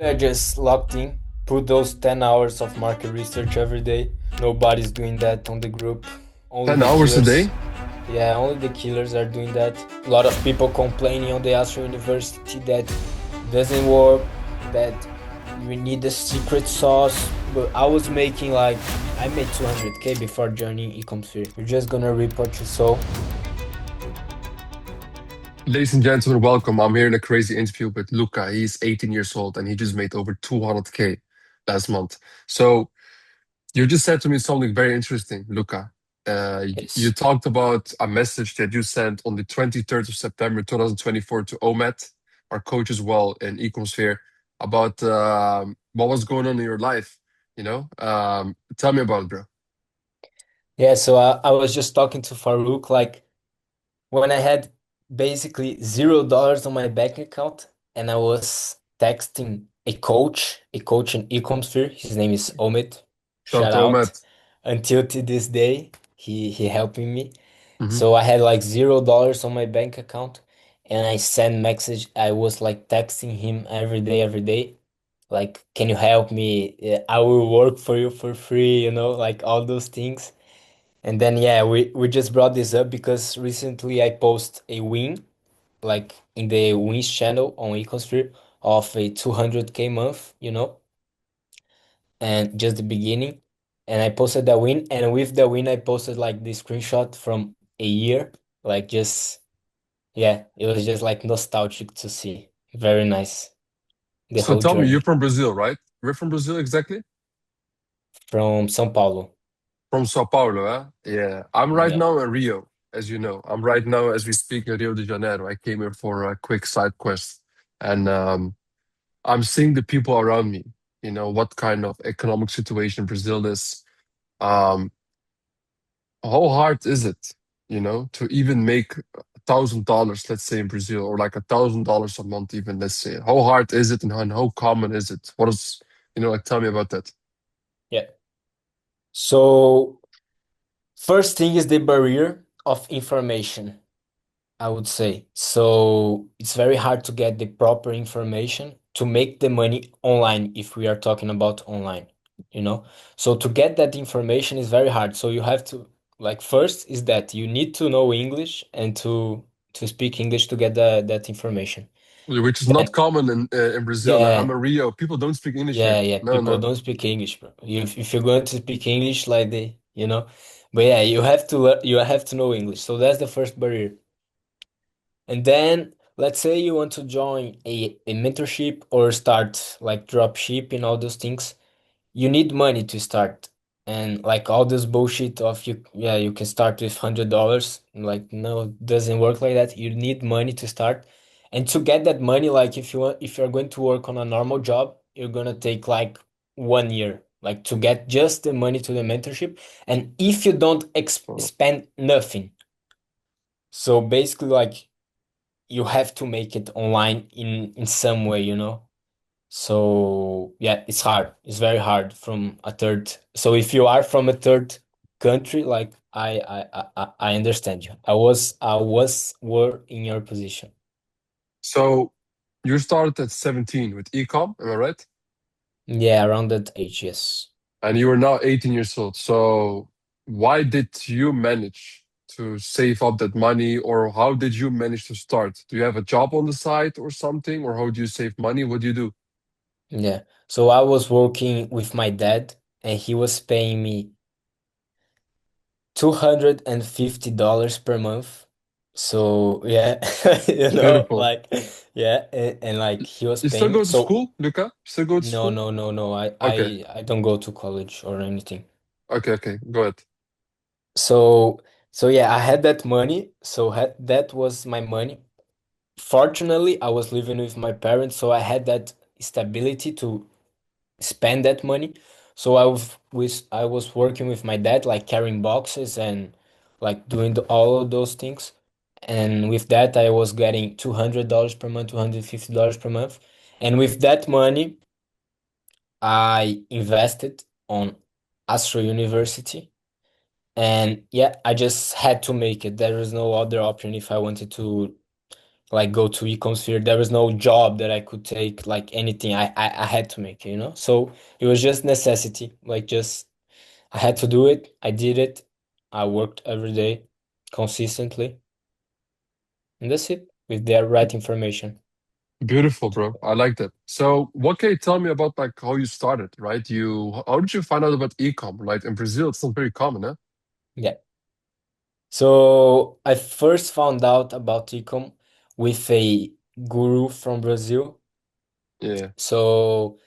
I just locked in, put those 10 hours of market research every day. Nobody's doing that on the group. Only 10 the hours a killers. day? Yeah, only the killers are doing that. A lot of people complaining on the Astro University that doesn't work, that you need the secret sauce. But I was making like, I made 200K before joining Ecomsphere. You're just gonna reap what you sow. Ladies and gentlemen, welcome. I'm here in a crazy interview with Luca. He's 18 years old and he just made over 200K last month. So you just said to me something very interesting, Luca. You Yes. talked about a message that you sent on the 23rd of September 2024 to Omet, our coach as well in Ecosphere, about what was going on in your life. Tell me about it, bro. Yeah, so I was just talking to Farouk like when I had basically $0 on my bank account and I was texting a coach in Ecomsphere. His name is Omid. Shout out Shout to out. Omet. Until to this day, he helping me. Hmm. So I had like $0 on my bank account and I sent message. I was like texting him every day. Like, can you help me? I will work for you for free, like all those things. And then yeah, we just brought this up because recently I post a win, like in the wins channel on Ecosphere of a 200K month, and just the beginning. And I posted that win, and with the win I posted like the screenshot from a year, like just yeah, it was just like nostalgic to see. Very nice. The So whole tell me, you're journey from Brazil, right? We're from Brazil exactly? from São Paulo. From Sao Paulo, huh? Yeah. I'm right Yeah. now in Rio, as you know. I'm right now, as we speak, in Rio de Janeiro. I came here for a quick side quest. And I'm seeing the people around me, what kind of economic situation Brazil is. Um, how hard is it, to even make $1,000, let's say in Brazil, or like $1,000 a month, even, let's say. How hard is it and how common is it? What is, like, tell me about that. Yeah. So first thing is the barrier of information. I would say. So it's very hard to get the proper information to make the money online if we are talking about online, you know? So to get that information is very hard. So you have to like first is that you need to know English and to speak English to get that information. Which is not Then common in Brazil. I'm yeah, a Rio. People don't speak English yeah, here. yeah. No, People no. don't speak English, bro. If you're going to speak English like but yeah, you have to learn, you have to know English. So that's the first barrier. And then let's say you want to join a mentorship or start like drop shipping, all those things. You need money to start. And like all this bullshit of you can start with $100. Like, no, it doesn't work like that. You need money to start. And to get that money, like if you're going to work on a normal job, you're gonna take like 1 year, like to get just the money to the mentorship. And if you don't Oh. spend nothing, so basically like you have to make it online in some way. So yeah, it's hard. It's very hard from a third. So if you are from a third country, like I understand you. Were in your position. So you started at 17 with ecom, am I right? Yeah, around that age, yes. And you are now 18 years old. So why did you manage to save up that money, or how did you manage to start? Do you have a job on the side or something, or how do you save money? What do you do? Yeah. So I was working with my dad, and he was paying me $250 per month. So yeah, Beautiful. like yeah, and like he was You still paying me. go to So school, Luca? You still go to no, school? no, no, no. Okay. I don't go to college or anything. Okay, okay. Go ahead. So so yeah, I had that money. So that was my money. Fortunately, I was living with my parents, so I had that stability to spend that money. So I was working with my dad, like carrying boxes and like doing all of those things. And with that, I was getting $200 per month, $250 per month. And with that money, I invested on Astro University. And yeah, I just had to make it. There was no other option if I wanted like go to e-commerce sphere. There was no job that I could take, like anything. I had to make it, you know? So it was just necessity. Like just I had to do it. I did it. I worked every day consistently. And that's it with the right information. Beautiful, bro. I like that. So, what can you tell me about like how you started, right? How did you find out about e-com? Like in Brazil, it's not very common, huh? Yeah. So I first found out about ecom with a guru from Brazil. Yeah. So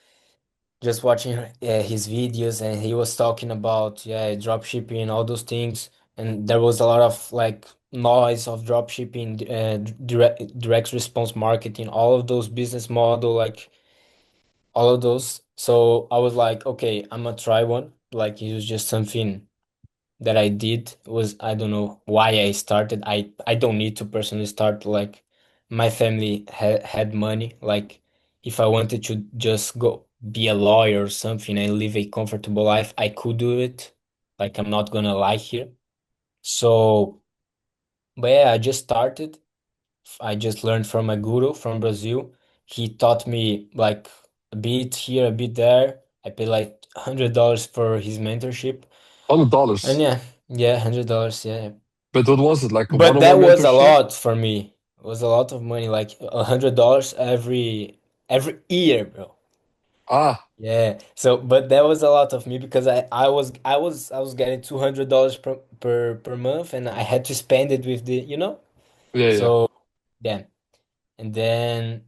just watching his videos, and he was talking about drop shipping and all those things, and there was a lot of like noise of drop shipping, direct response marketing, all of those business model, like all of those. So I was like, okay, I'm gonna try one. Like it was just something that I did. Was I don't know why I started. I don't need to personally start. Like my family had money. Like if I wanted to just go be a lawyer or something and live a comfortable life, I could do it. Like I'm not gonna lie here. So, but yeah, I just started. I just learned from a guru from Brazil. He taught me like a bit here, a bit there. I paid like $100 for his mentorship. And $100. yeah, yeah, $100, yeah. But what was it? Like a But one-on-one that was a mentorship? lot for me. It was a lot of money, like $100 every year, bro. Ah, Yeah. So, but that was a lot of me because I was getting $200 per month, and I had to spend it with the. yeah, yeah. So yeah, and then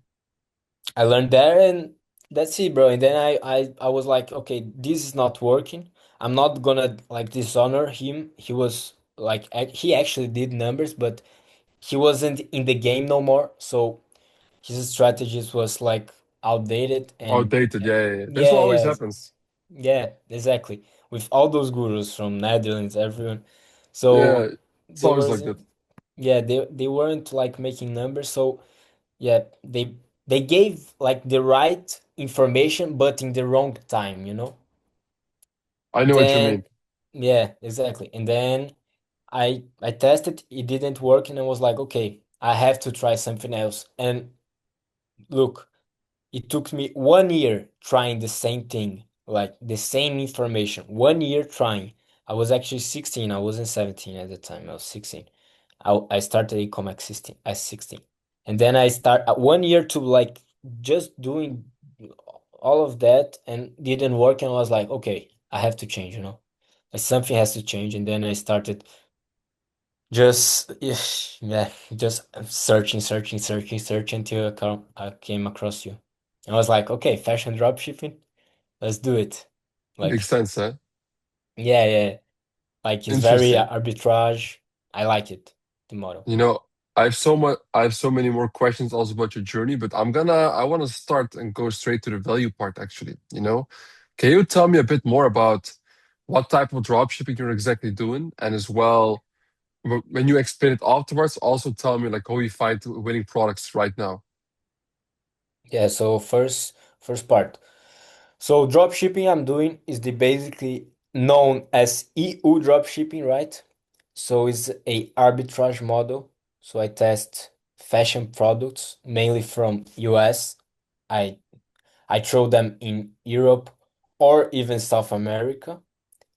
I learned there, and that's it, bro. And then I was like, okay, this is not working. I'm not gonna like dishonor him. He was like he actually did numbers, but he wasn't in the game no more, so his strategies was like outdated and Outdated. Yeah, yeah, yeah. That's yeah, what always yeah, happens. yeah, exactly. With all those gurus from Netherlands, everyone. Yeah, So it's they always like wasn't that. yeah, they weren't like making numbers, so yeah, they gave like the right information but in the wrong time, you know? I know what you Then mean. yeah, exactly. And then I tested, it didn't work, and I was like, okay, I have to try something else. And look, it took me 1 year trying the same thing, like the same information. 1 year trying. I was actually 16. I wasn't 17 at the time. I was 16. I started ecom at 16, at 16. And then I start 1 year to like just doing all of that and didn't work. And I was like, okay, I have to change, you know? Something has to change. And then I started just yeah, just searching until I came across you. I was like, okay, fashion dropshipping, let's do it. Makes Like, sense, huh? yeah, yeah, like it's very Interesting. arbitrage. I like it, the model. You know, I have so many more questions also about your journey, but I want to start and go straight to the value part actually, you know. Can you tell me a bit more about what type of dropshipping you're exactly doing? And as well, when you explain it afterwards, also tell me like how you find winning products right now. Yeah. So first part. So dropshipping I'm doing is the basically known as EU dropshipping, right? So it's a arbitrage model. So I test fashion products mainly from US. I I throw them in Europe or even South America.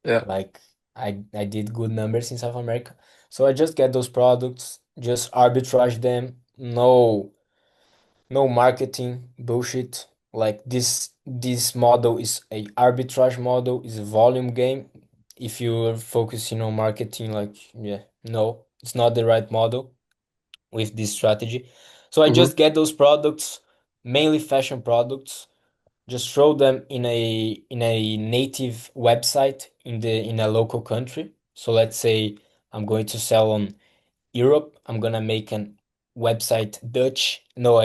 Yeah. Like I did good numbers in South America. So I just get those products, just arbitrage them. No marketing bullshit. Like this model is a arbitrage model, is a volume game. If you're focusing on marketing, like yeah, no, it's not the right model with this strategy. So I Mm-hmm. just get those products, mainly fashion products, just throw them in a native website in a local country. So let's say I'm going to sell on Europe. I'm gonna make an website Dutch. No,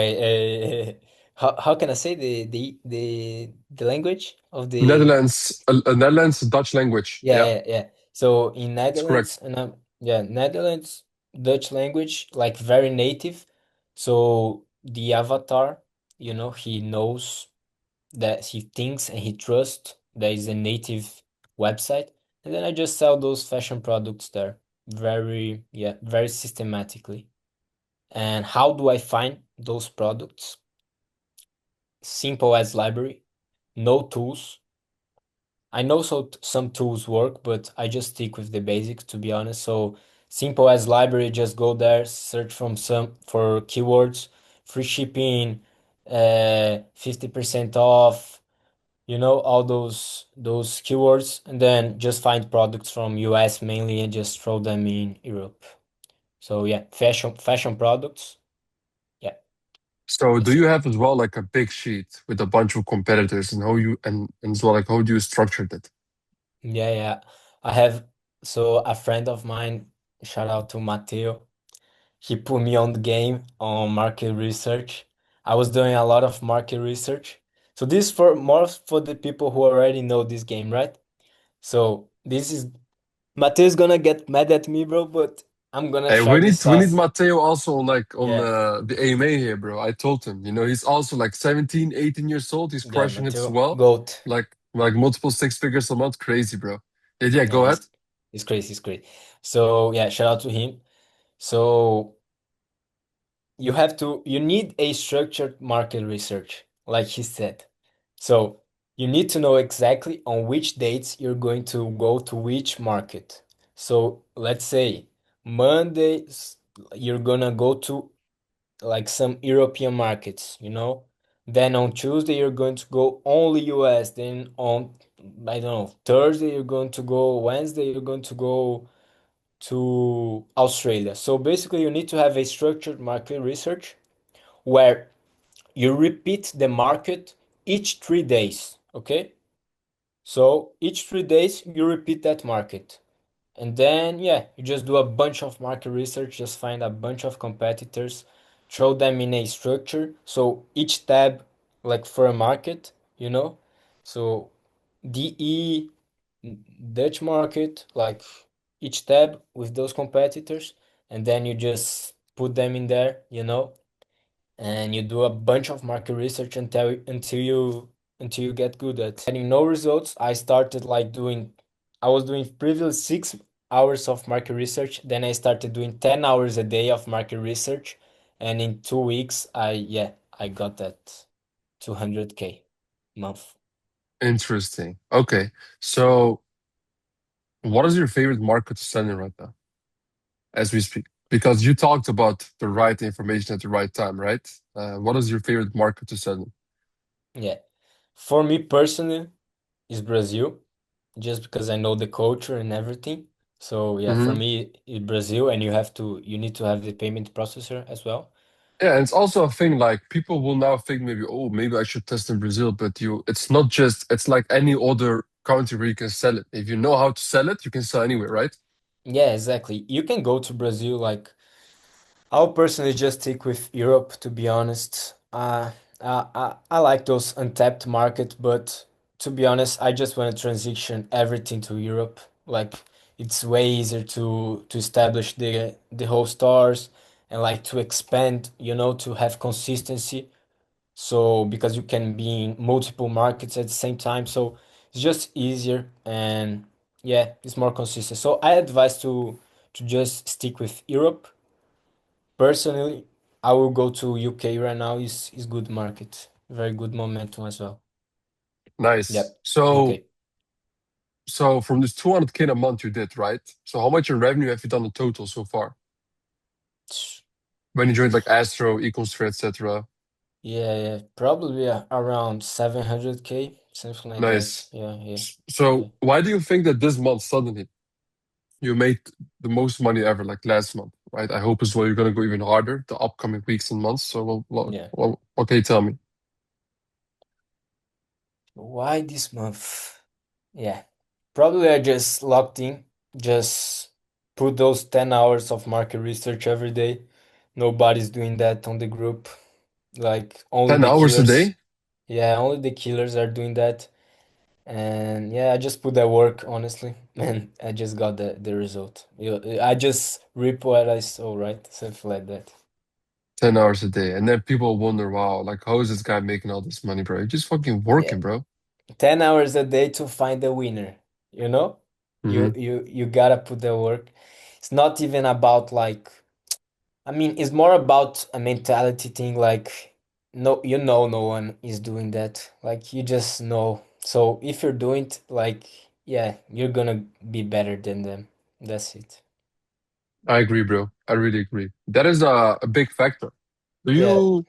how can I say the language of the Netherlands, Dutch language. yeah, Yeah, yeah, yeah. So in it's correct. Netherlands and yeah, Netherlands Dutch language like very native. So the avatar, he knows that he thinks and he trusts there is a native website, and then I just sell those fashion products there very, yeah, very systematically. And how do I find those products? Simple as library, no tools. I know some tools work, but I just stick with the basics to be honest. So simple as library, just go there, search from some for keywords, free shipping, 50% off, all those keywords, and then just find products from US mainly and just throw them in Europe. So yeah, fashion products. Yeah, So do that's you it. have as well like a big sheet with a bunch of competitors and how you and as well like how do you structure that? Yeah, yeah. I have so a friend of mine, shout out to Matteo. He put me on the game on market research. I was doing a lot of market research. So this for more for the people who already know this game, right? So this is Matteo's gonna get mad at me, bro, but I'm gonna Hey, try the we need sauce. Matteo also on like on Yeah, the AMA here, bro. I told him, he's also like 17, 18 years old. He's yeah, crushing it as Matteo, well. GOAT. Like multiple six figures a month. Crazy, bro. Yeah, yeah, Yeah, go ahead. he's crazy, he's crazy. So yeah, shout out to him. So you need a structured market research, like he said. So you need to know exactly on which dates you're going to go to which market. So let's say Mondays you're gonna go to like some European markets. Then on Tuesday you're going to go only US. Then on I don't know, Thursday you're going to go, Wednesday you're going to go to Australia. So basically you need to have a structured market research where you repeat the market each 3 days. Okay, so each 3 days you repeat that market, and then yeah, you just do a bunch of market research, just find a bunch of competitors, throw them in a structure, so each tab like for a market, so DE, Dutch market, like each tab with those competitors, and then you just put them in there, and you do a bunch of market research until you get good at getting no results. I started like I was doing previous 6 hours of market research, then I started doing 10 hours a day of market research, and in 2 weeks I got that 200K month. Interesting. Okay. So what is your favorite market to sell in right now as we speak? Because you talked about the right information at the right time, right? What is your favorite market to sell in? Yeah, for me personally is Brazil, just because I know the culture and everything. So yeah, for Mhm. me, in Brazil, and you need to have the payment processor as well. Yeah, and it's also a thing like people will now think maybe, oh, maybe I should test in Brazil, but it's not just, it's like any other country where you can sell it. If you know how to sell it, you can sell anywhere, right? Yeah, exactly. You can go to Brazil. Like, I'll personally just stick with Europe, to be honest. I like those untapped market, but to be honest, I just want to transition everything to Europe. Like, it's way easier to establish the whole stores and like to expand, to have consistency. So because you can be in multiple markets at the same time, so it's just easier and yeah, it's more consistent. So I advise to just stick with Europe. Personally, I will go to UK right now. Is good market, very good momentum as well. Nice. Yep, So, UK. so from this 200K a month you did, right? So how much in revenue have you done in total so far? When you joined like Astro, Econsphere, etc. Yeah, yeah, probably around 700K, something like that. Nice. Yeah, yeah, So yeah, why do you think that this month suddenly you made the most money ever, like last month, right? I hope as well you're gonna go even harder the upcoming weeks and months. So yeah. what can you tell me? Why this month? Yeah, probably I just locked in, just put those 10 hours of market research every day. Nobody's doing that on the group. Like only 10 the hours a killers. day? Yeah, only the killers are doing that. And yeah, I just put that work, honestly, and I just got the result. I just reap what I sow, right? Something like that. 10 hours a day. And then people wonder, wow, like how is this guy making all this money, bro? You're just fucking Yeah, working, bro. 10 hours a day to find the winner, you know? You Hmm. you you gotta put the work. It's not even about like I mean, it's more about a mentality thing. Like, no, you know, no one is doing that. Like, you just know. So if you're doing it, like, yeah, you're gonna be better than them. That's it. I agree, bro. I really agree. That is a big factor. Do Yeah, you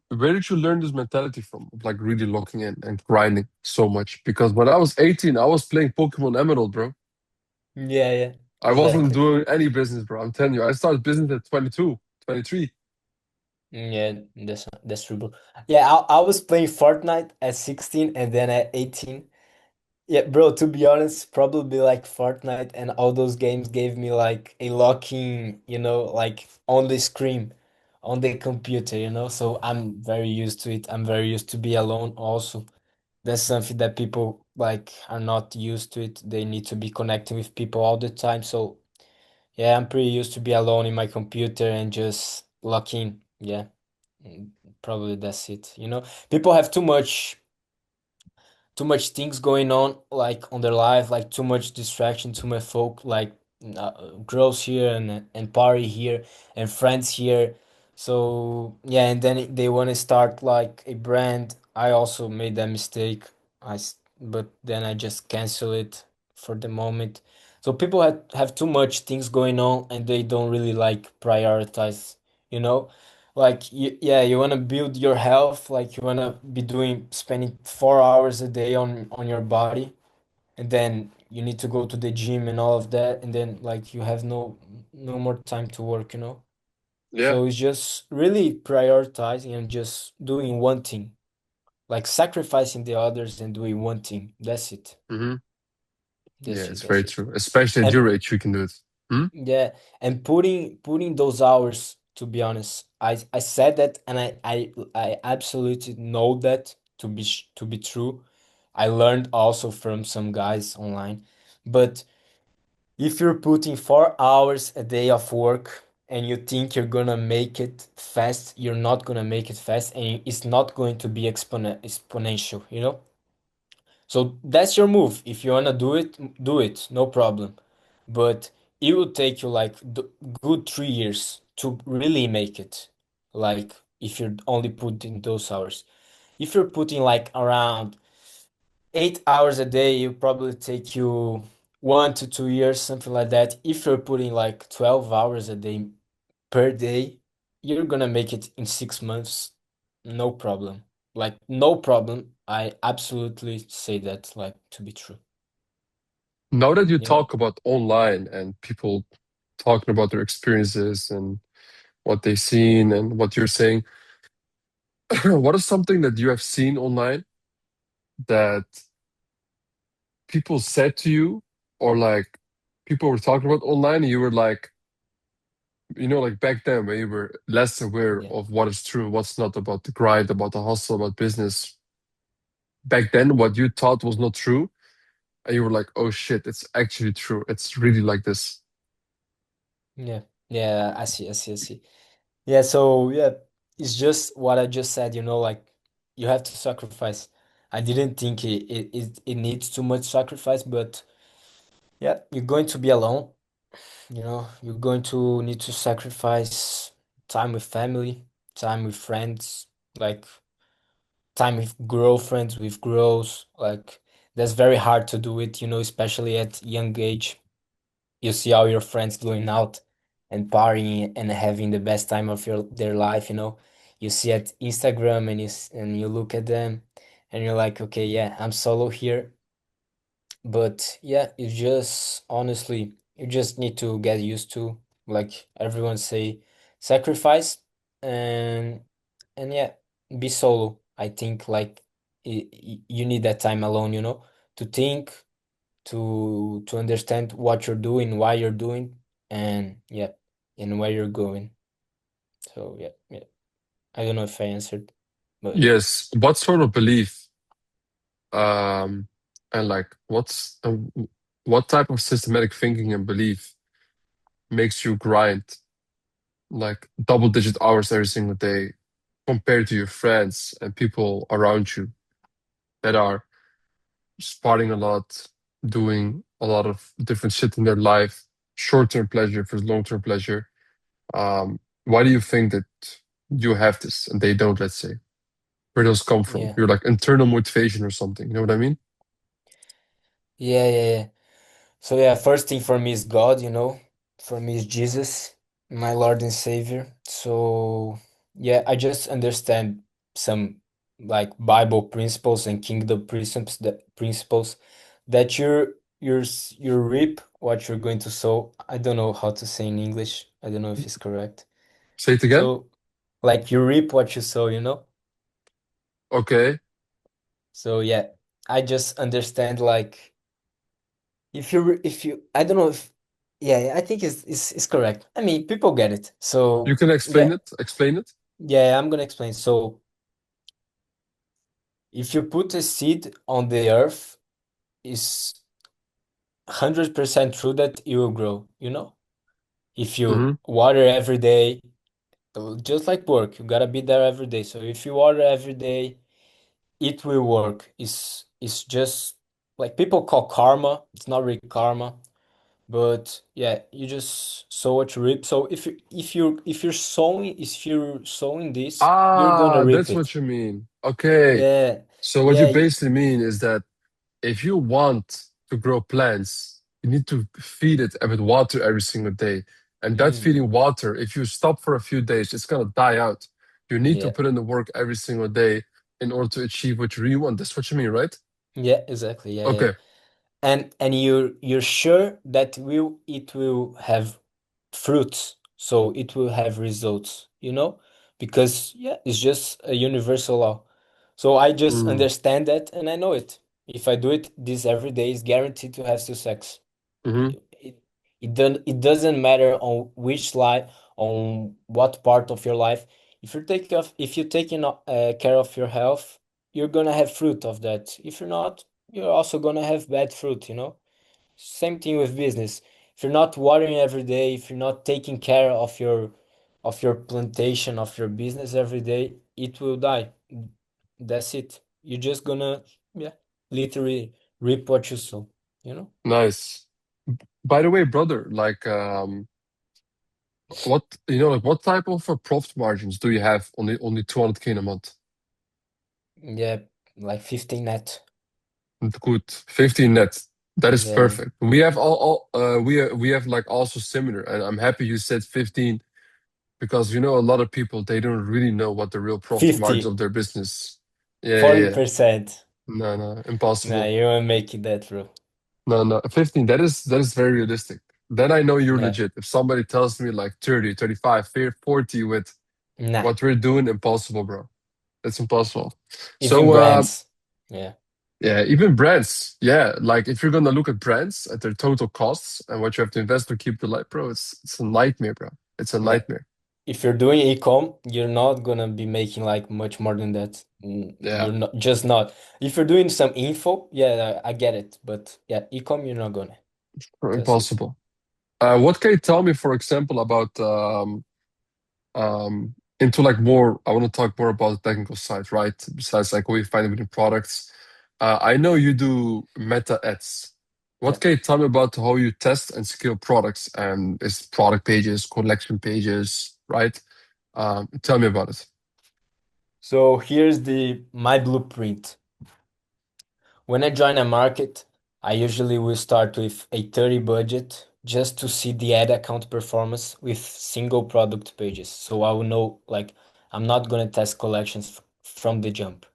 where did you learn this mentality from? Like really locking in and grinding so much? Because when I was 18, I was playing Pokemon Emerald, bro. yeah, yeah, I wasn't exactly. doing any business, bro. I'm telling you, I started business at 22, 23. Yeah, that's true, bro. Yeah, I was playing Fortnite at 16 and then at 18. Yeah, bro, to be honest, probably like Fortnite and all those games gave me like a locking, like on the screen, on the computer, So I'm very used to it. I'm very used to be alone also. That's something that people like are not used to it. They need to be connecting with people all the time. So yeah, I'm pretty used to be alone in my computer and just locking. Yeah, mm, probably that's it. People have too much things going on like on their life, like too much distraction, too much folk, like girls here and party here and friends here. So yeah, and then they want to start like a brand. I also made that mistake. But then I just cancel it for the moment. So people have too much things going on and they don't really like prioritize, you know like yeah, you want to build your health, like you want to be doing spending 4 hours a day on your body, and then you need to go to the gym and all of that, and then like you have no more time to work. Yeah. So it's just really prioritizing and just doing one thing, like sacrificing the others and doing one thing. That's it. Hmm. Yeah, That's it. it's very That's it. true. Especially at And your age, you can do it. Hmm? yeah, and putting those hours, to be honest, I said that, and I absolutely know that to be true. I learned also from some guys online. But if you're putting 4 hours a day of work and you think you're gonna make it fast, you're not gonna make it fast, and it's not going to be exponential. So that's your move. If you wanna do it, no problem. But it will take you like good 3 years to really make it. Like if you're only putting those hours. If you're putting like around 8 hours a day, it will probably take you 1 to 2 years, something like that. If you're putting like 12 hours a day per day, you're gonna make it in 6 months, no problem. Like no problem. I absolutely say that like to be true. Now that you You know? talk about online and people talking about their experiences and what they've seen and what you're saying, what is something that you have seen online that people said to you, or like people were talking about online, and you were like, like back then when you were less aware Yeah. of what is true, what's not, about the grind, about the hustle, about business. Back then, what you thought was not true, and you were like, oh shit, it's actually true. It's really like this. Yeah. Yeah, I see, I see, I see. Yeah, so yeah, it's just what I just said, like you have to sacrifice. I didn't think it needs too much sacrifice, but yeah, you're going to be alone, you're going to need to sacrifice time with family, time with friends, like time with girlfriends, with girls, like that's very hard to do it, especially at young age. You see all your friends going out and partying and having the best time of their life. You see at Instagram and you look at them and you're like, okay, yeah, I'm solo here. But yeah, you just honestly, you just need to get used to, like everyone say, sacrifice and yeah, be solo. I think like you need that time alone, to think, to understand what you're doing, why you're doing, and yeah, and where you're going. So yeah, yeah. I don't know if I answered, but yeah. Yes. What sort of belief, um, and like what type of systematic thinking and belief makes you grind like double-digit hours every single day compared to your friends and people around you that are partying a lot, doing a lot of different shit in their life, short-term pleasure for long-term pleasure. Why do you think that you have this and they don't, let's say? Where those come from? Yeah. Your like internal motivation or something. You know what I mean? Yeah, yeah, yeah. So yeah, first thing for me is God, For me is Jesus, my Lord and Savior. So yeah, I just understand some like Bible principles and kingdom principles that you reap what you're going to sow. I don't know how to say in English. I don't know if it's correct. Say it again. So like you reap what you sow. Okay. So yeah, I just understand like if you I don't know if yeah, I think it's correct. I mean, people get it. You So can explain yeah, it. Explain it. yeah, I'm gonna explain. So if you put a seed on the earth, it's 100% true that it will grow. If you Mm-hmm. water every day, just like work, you gotta be there every day. So if you water every day, it will work. It's just like people call karma. It's not really karma. But yeah, you just sow what you reap. So if you're sowing this, you're gonna Ah, reap that's it. what you mean. Okay. Yeah, So what you yeah, basically mean is that if you want to grow plants, you need to feed it with water every single day. And that mm, feeding water, if you stop for a few days, it's gonna die out. You need to yeah, put in the work every single day in order to achieve what you really want. That's what you mean, right? yeah, exactly. Yeah, yeah. Okay. And you're sure that it will have fruits, so it will have results. Because yeah, it's just a universal law. So I just Mm. understand that and I know it. If I do it this every day, it's guaranteed to have success. Hmm. It doesn't matter on which life, on what part of your life. If you're taking care of your health, you're gonna have fruit of that. If you're not, you're also gonna have bad fruit. Same thing with business. If you're not watering every day, if you're not taking care of your plantation, of your business every day, it will die. That's it. You're just gonna, yeah, literally reap what you sow. Nice. By the way, brother, like what like what type of profit margins do you have on the 200K in a month? Yeah, like 15 net. Good. 15 net. That is Yeah, perfect. We have we have like also similar, and I'm happy you said 15 because a lot of people they don't really know what the real profit margins 50, of their business. Yeah, yeah, yeah. 40%. No, no, Nah, impossible. you won't make it that, bro. No, no. 15, that is very realistic. Then I know you're Yeah, legit. If somebody tells me like 30, 35, 40 with nah. what we're doing, impossible, bro. It's impossible. Even So brands. Yeah, yeah, even brands. Yeah, like if you're gonna look at brands at their total costs and what you have to invest to keep the light, bro, it's a nightmare, bro. It's a yeah. nightmare. If you're doing e-com, you're not gonna be making like much more than that. Yeah, You're not just not. If you're doing some info, yeah, I get it. But yeah, e-com, you're not gonna. That's it. impossible. What can you tell me, for example, about into like more? I want to talk more about the technical side, right? Besides like what you find within products. I know you do meta ads. Yeah. What can you tell me about how you test and scale products and is product pages, collection pages, right? Tell me about it. So here's the my blueprint. When I join a market, I usually will start with a 30 budget just to see the ad account performance with single product pages. So I will know like I'm not gonna test collections from the jump.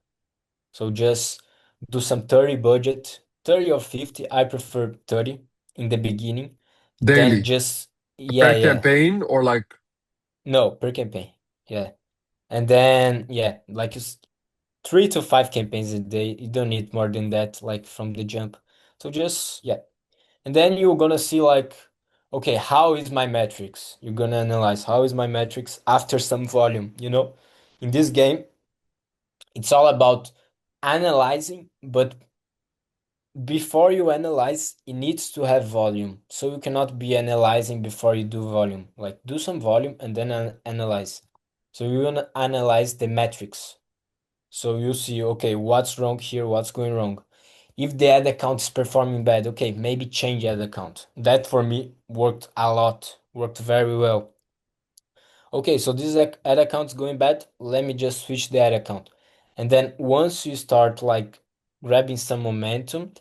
So just do some 30 budget, 30 or 50. I prefer 30 in the beginning. Then Daily, just, yeah, per yeah. campaign or like No, per campaign. Yeah. And then, yeah, like it's 3 to 5 campaigns a day. You don't need more than that, like from the jump. So just, yeah. And then you're gonna see like, okay, how is my metrics? You're gonna analyze how is my metrics after some volume. In this game, it's all about analyzing, but before you analyze, it needs to have volume. So you cannot be analyzing before you do volume. Like do some volume and then analyze. So you want to analyze the metrics. So you see, okay, what's wrong here? What's going wrong? If the ad account is performing bad, okay, maybe change ad account. That for me worked a lot, worked very well. Okay, so this ad account's going bad. Let me just switch the ad account. And then once you start like grabbing some momentum,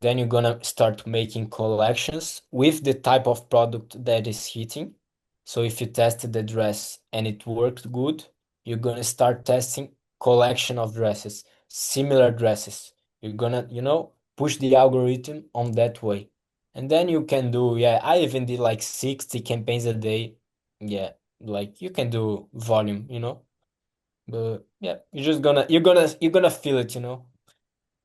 then you're gonna start making collections with the type of product that is hitting. So if you tested the dress and it worked good, you're gonna start testing collection of dresses, similar dresses. You're gonna, push the algorithm on that way. And then you can do, yeah, I even did like 60 campaigns a day. Yeah, like you can do volume, but yeah, you're gonna feel it,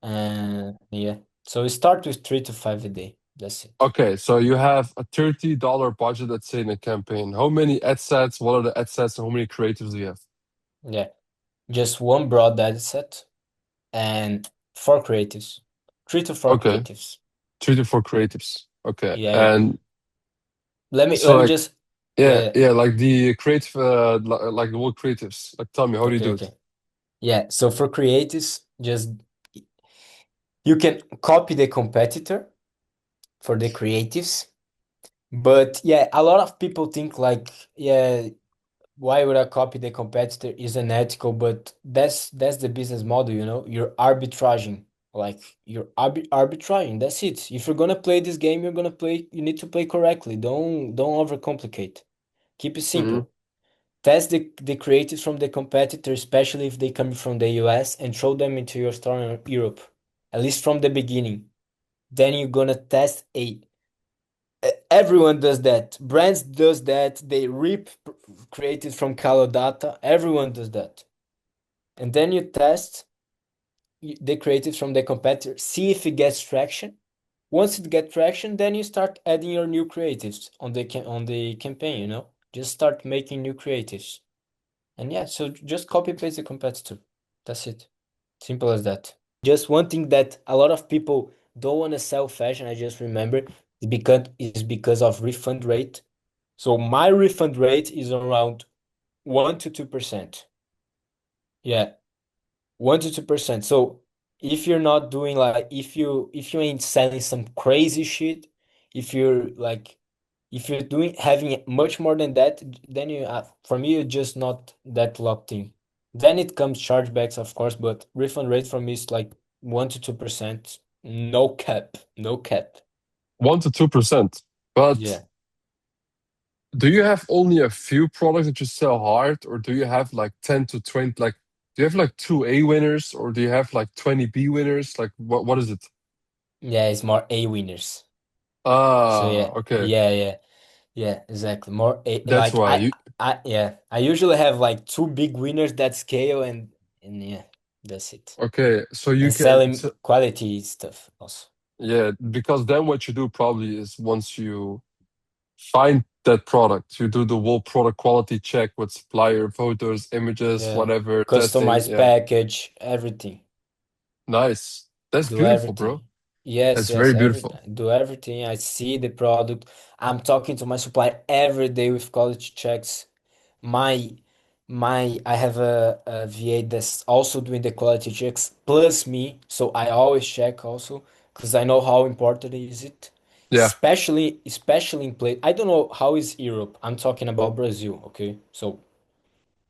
and yeah, so we start with 3 to 5 a day. That's it. Okay, so you have a $30 budget, let's say, in a campaign. How many ad sets? What are the ad sets? And how many creatives do you have? Yeah, just one broad data set and four creatives, 3 to 4 Okay, creatives. 3 to 4 creatives. Okay, Yeah, yeah. and let me so let me like, just yeah, yeah, yeah, like the creative, like the whole creatives. Like, tell me, how do you okay, do it? okay. Yeah, so for creatives, just you can copy the competitor for the creatives. But yeah, a lot of people think like, yeah, why would I copy the competitor is unethical, but that's the business model, You're arbitraging. Like you're arbitraging. That's it. If you're gonna play this game, you need to play correctly. Don't overcomplicate. Keep it Hmm. simple. Test the creatives from the competitor, especially if they come from the US, and throw them into your store in Europe. At least from the beginning. Then you're gonna test a everyone does that. Brands does that. They rip created from Calo data. Everyone does that. And then you test the creative from the competitor. See if it gets traction. Once it gets traction, then you start adding your new creatives on the campaign. Just start making new creatives. And yeah, so just copy paste the competitor. That's it. Simple as that. Just one thing that a lot of people don't want to sell fashion, I just remember, is because of refund rate. So my refund rate is around 1 to 2%. Yeah, 1 to 2%. So if you're not doing like if you ain't selling some crazy shit, if you're like if you're doing having much more than that, then for me you're just not that locked in. Then it comes chargebacks, of course, but refund rate for me is like 1 to 2%. No cap, no cap. 1 to 2%. But Yeah. do you have only a few products that you sell hard, or do you have like 10 to 20? Like, do you have like 2A winners, or do you have like 20B winners? Like, what is it? Yeah, it's more A winners. So Ah, yeah, okay. yeah, yeah. Yeah, exactly. More That's why you. I usually have like two big winners that scale and yeah, that's it. Okay, so you And can. selling So, quality stuff also. yeah, because then what you do probably is once you find that product, you do the whole product quality check with supplier photos, images, Yeah. whatever, testing. Customized Yeah, package, everything. nice. That's Do beautiful, bro. everything. Yes, That's very yes, beautiful. everything. Do everything. I see the product. I'm talking to my supplier every day with quality checks. My I have a VA that's also doing the quality checks plus me, so I always check also because I know how important is it. Yeah. Especially in place. I don't know how is Europe. I'm talking about Brazil, okay? So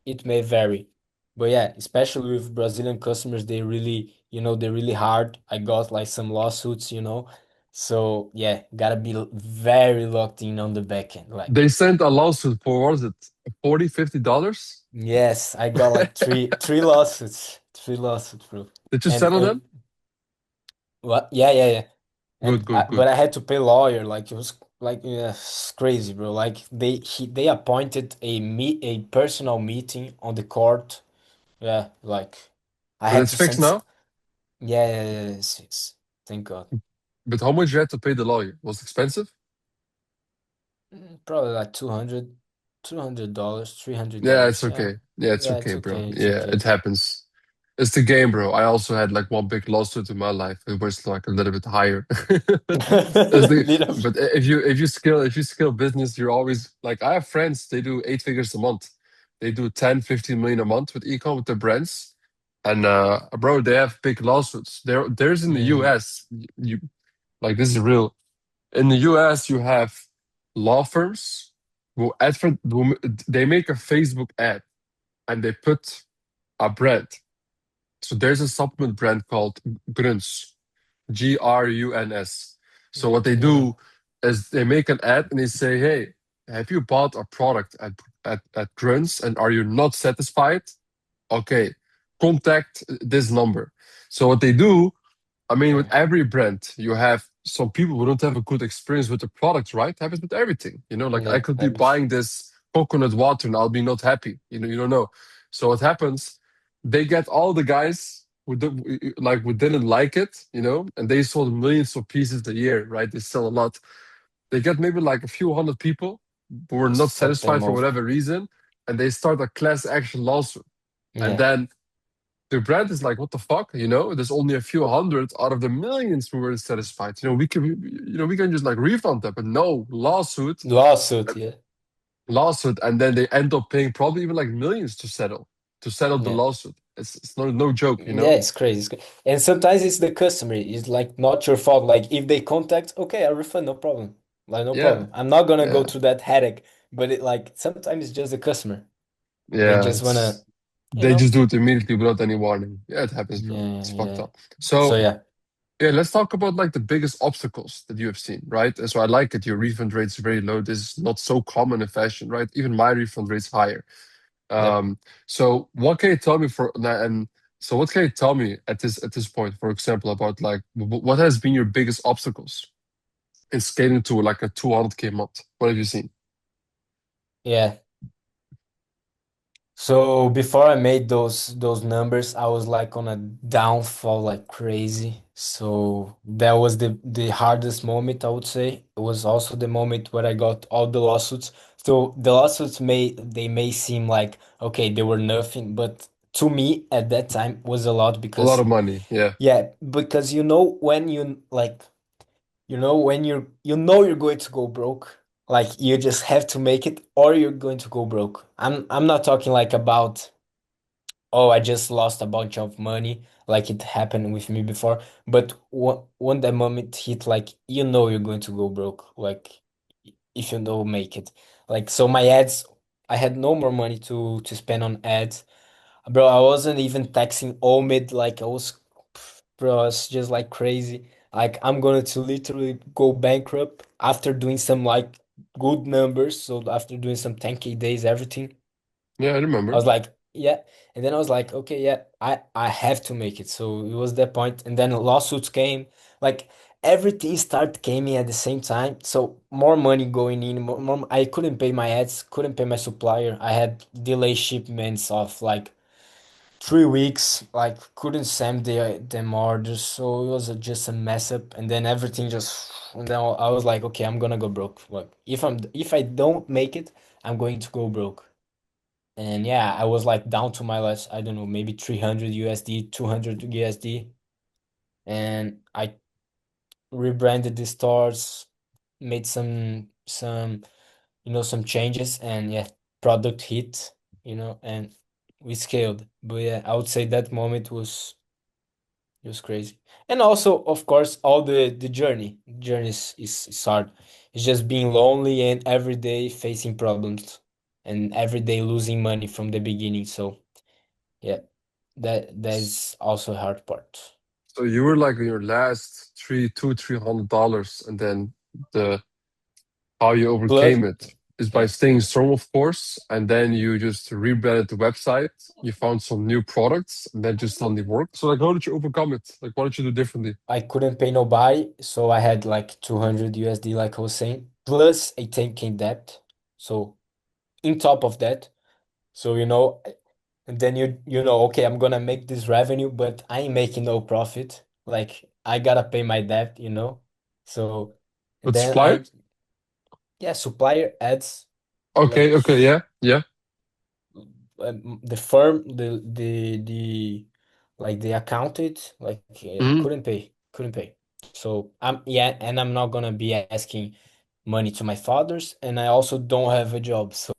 it may vary. But yeah, especially with Brazilian customers, they're really hard. I got like some lawsuits. So yeah, gotta be very locked in on the back end. Like They sent a lawsuit for, what is it, 40, $50? yes, I got like three lawsuits. Three lawsuits, bro. Did you And settle them? what? Yeah, yeah, yeah. Good, good, But good. I had to pay lawyer. Like it was like yeah, it's crazy, bro. Like they appointed a personal meeting on the court. Yeah, like I But had it's to fixed send. now? Yeah, yeah, yeah. It's thank God. But how much you had to pay the lawyer? Was it expensive? Probably like $200, $300 Yeah, it's $300. Yeah, okay. Yeah, it's yeah. okay, It's bro. okay. It's Yeah, it okay. happens. It's the game, bro. I also had like one big lawsuit in my life. It was like a little bit higher. It's the Little. but if you scale business, you're always like I have friends, they do 8 figures a month. They do 10, 15 million a month with e-com with their brands. And bro, they have big lawsuits. There's in the Mm, US, you like this is real. In the US, you have law firms will advert, they make a Facebook ad and they put a brand. So there's a supplement brand called Gruns, Gruns. So Yeah, what they yeah, do is they make an ad and they say, "Hey, have you bought a product at Gruns and are you not satisfied? Okay, contact this number." So what they do, I mean, with yeah, every brand, you have some people who don't have a good experience with the product, right? Happens with everything. Like I yeah. could be Happens. buying this coconut water and I'll be not happy. You don't know. So what happens? They get all the guys who didn't like it, and they sold millions of pieces a year, right? They sell a lot. They get maybe like a few hundred people who were not Just fuck satisfied them for over. whatever reason, and they start a class action lawsuit. And Yeah, then the brand is like, what the fuck? There's only a few hundred out of the millions who were satisfied. We can just like refund them, but no lawsuit. Yeah, lawsuit, and then they end up paying probably even like millions to settle the yeah. lawsuit. It's no joke. Yeah, it's crazy. And sometimes it's the customer. It's like not your fault. Like if they contact, okay, I refund, no problem. Like no Yeah, problem. I'm not gonna go yeah, through that headache. But it like sometimes it's just the customer. They yeah. just wanna, It's you they know. just do it immediately without any warning. Yeah, it happens, bro. Yeah, It's fucked yeah. up. So So yeah, yeah, let's talk about like the biggest obstacles that you have seen, right? And so I like it. Your refund rate is very low. This is not so common in fashion, right? Even my refund rate's higher. yep. So what can you tell me what can you tell me at this point, for example, about like what has been your biggest obstacles in scaling to like a 200K month? What have you seen? Yeah. So before I made those numbers, I was like on a downfall like crazy. So that was the hardest moment, I would say. It was also the moment where I got all the lawsuits. So the lawsuits may seem like okay, they were nothing, but to me at that time was a lot A lot because of money. Yeah. yeah, because when you like when you're going to go broke, like you just have to make it or you're going to go broke. I'm not talking like about, oh, I just lost a bunch of money like it happened with me before, but when that moment hit, like you're going to go broke, like if you don't make it. Like so my ads, I had no more money to spend on ads. Bro, I wasn't even taxing Omid, like I was, bro, I was just like crazy. Like I'm going to literally go bankrupt after doing some like good numbers. So after doing some 10K days, everything, Yeah, I I remember. was like, yeah. And then I was like, okay, yeah, I have to make it. So it was that point. And then lawsuits came, like everything started coming at the same time. So more money going in, I couldn't pay my ads, couldn't pay my supplier. I had delay shipments of like 3 weeks, like couldn't send them orders, so it was just a mess up. And then everything just, and then I was like, okay, I'm gonna go broke. Like if I don't make it, I'm going to go broke. And yeah, I was like down to my last, I don't know, maybe 300 USD, 200 USD, and I rebranded the stores, made some some changes, and yeah, product hit, and we scaled. But yeah, I would say that moment was it was crazy. And also, of course, all the journey is hard. It's just being lonely and every day facing problems and every day losing money from the beginning. So yeah, that's also a hard part. So you were like in your last $300, and then the how you Plus, overcame it is by yeah, staying strong, of course, and then you just rebranded the website. You found some new products, and that just suddenly worked. So like, how did you overcome it? Like, what did you do differently? I couldn't pay nobody, so I had like 200 USD, like I was saying, plus a 10K debt. So in top of that, so and then okay, I'm gonna make this revenue, but I ain't making no profit. Like I gotta pay my debt. So and With then supplier? yeah, supplier ads, Okay, like okay, yeah, yeah. the firm, the like they accounted, like Hmm. couldn't pay. So yeah, and I'm not gonna be asking money to my fathers, and I also don't have a job. So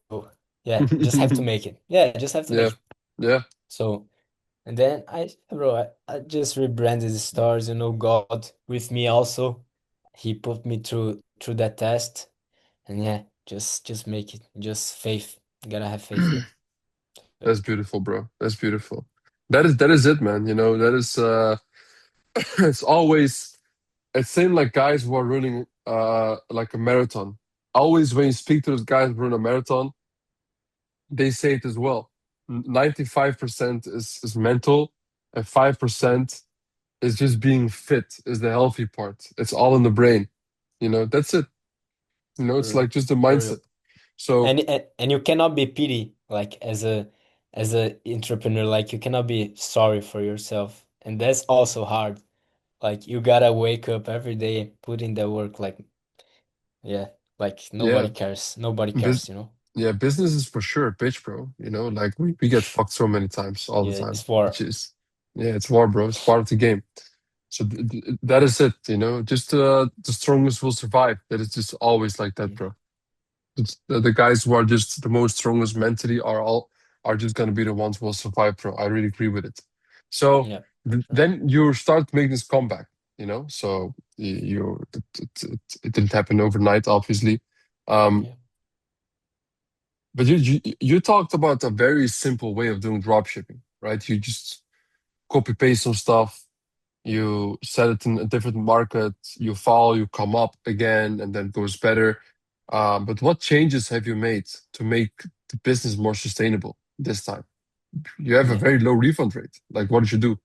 yeah, just have to make it. Yeah, just have to Yeah, make it. yeah. So. And then bro, I just rebranded the stars, God with me also. He put me through that test. And yeah. Just make it. Just faith. You gotta have faith. Yep. That's beautiful, bro. That's beautiful. That is it, man. That is it's always it seems like guys who are running like a marathon. Always when you speak to those guys who run a marathon, they say it as well. 95% is mental, and 5% is just being fit, is the healthy part. It's all in the brain. That's it. It's For like just the for real. mindset. So And you cannot be pity like as a entrepreneur. Like you cannot be sorry for yourself, and that's also hard. Like you gotta wake up every day, put in the work. Like yeah, like yeah, nobody cares. Nobody bus cares. You know. yeah, business is for sure a bitch, bro. Like we get fucked so many times all the Yeah, time, it's war. which is yeah, it's war, bro. It's part of the game. So that is it. Just the strongest will survive. That is just always like that, Mm. bro. The guys who are just the most strongest mentally are just gonna be the ones who will survive, bro. I really agree with it. So Yeah, for sure. then you start making this comeback. So it didn't happen overnight, obviously. Um, Yeah. but you talked about a very simple way of doing dropshipping, right? You just copy paste some stuff, you sell it in a different market, you fall, you come up again, and then it goes better. But what changes have you made to make the business more sustainable this time? You have a Yeah. very low refund rate. Like, what did you do?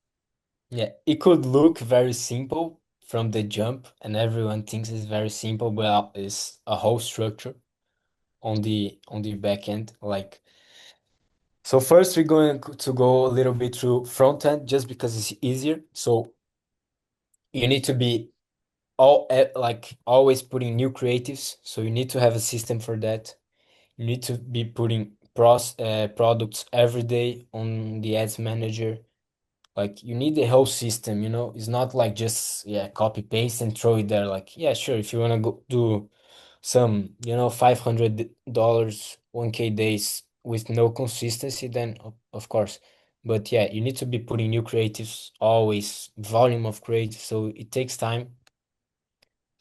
Yeah. It could look very simple from the jump, and everyone thinks it's very simple, but it's a whole structure on the back end. Like so first we're going to go a little bit through front end just because it's easier. So you need to be like always putting new creatives. So you need to have a system for that. You need to be putting products every day on the ads manager. Like you need the whole system, you know? It's not like just yeah, copy paste and throw it there. Like, yeah, sure, if you wanna go do some, $500, 1K days with no consistency, then of course. But yeah, you need to be putting new creatives always, volume of creatives, so it takes time.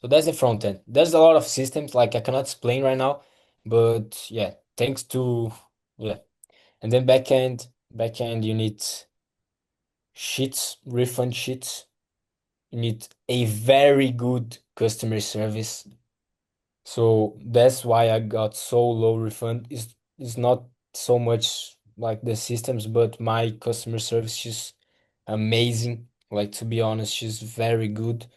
So that's the front end. There's a lot of systems like I cannot explain right now, but yeah, thanks to yeah. And then back end you need sheets, refund sheets. You need a very good customer service. So that's why I got so low refund. It's not so much like the systems, but my customer service is amazing. Like to be honest, she's very good.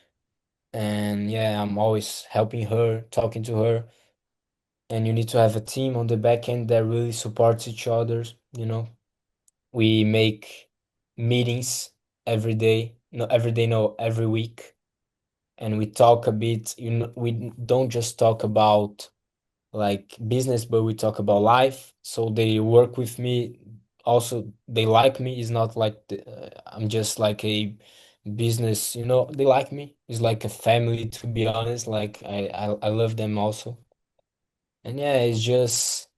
And yeah, I'm always helping her, talking to her. And you need to have a team on the back end that really supports each other, you know. We make meetings every day. No, every day, no, every week. And we talk a bit, we don't just talk about like business, but we talk about life. So they work with me. Also, they like me. It's not like I'm just like a business, they like me. It's like a family, to be honest. Like I love them also. And yeah, it's just